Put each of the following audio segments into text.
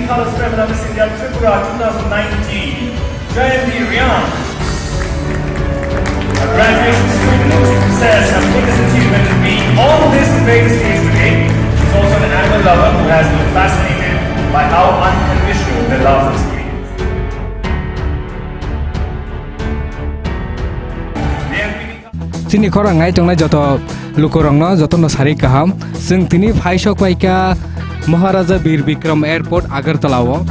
Colors Femina Miss India Tripura 2019, Jayanti Riyan. A graduation student says her biggest achievement is being on this debate stage today. She's also an animal lover who has been fascinated by how unconditional their love experience. Sini korang ngai tongna joto lukorongno jotono sari kaham sing tini phaisok paika Maharaja Bir Bikram Airport Agartala o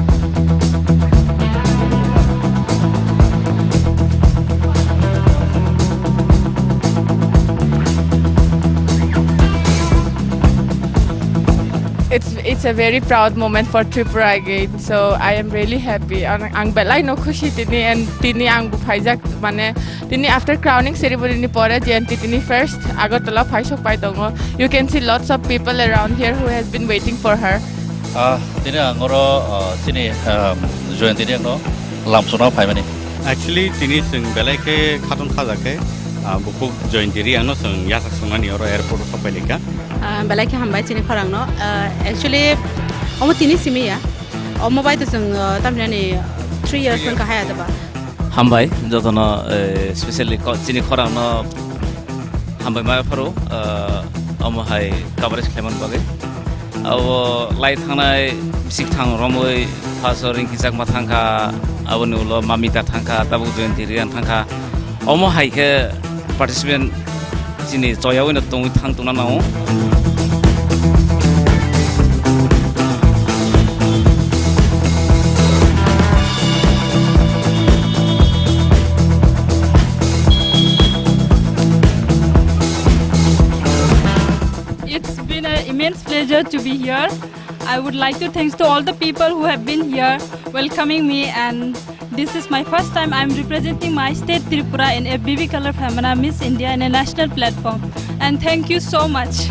It's a very proud moment for Tripura again, so I am really happy. Ang belai no khushi tini and tini ang buphaijak mane tini after crowning ceremony ni pore Jayanti tini first Agartala phaisok pai tongo. You can see lots of people around here who has been waiting for her. Tini angoro tini Jayanti ni angno lamsona pai mani. Actually tini sing belai ke khaton khaja ke buku Jayanti ri angno sing yasak sungani oro airport sapai leka. Belai ke hambai tini korang no actually omo tini simi ya omo bai tu sing tamne ni 3 years kan kahaya daba Hambai jotono especially tini korang no hambai ma paro omo hai coverage kleman bage awo light hanai bisik thang romoi phaso ringkijak ma thangka aboni ulo mamita thangka tabu Jayanti rian thangka omo hai ke participant tini joyawin tung thang tuna nao It's been an immense pleasure to be here. I would like to thank to all the people who have been here welcoming me, and this is my first time I'm representing my state Tripura in a BB Color Femina Miss India in a national platform, and thank you so much.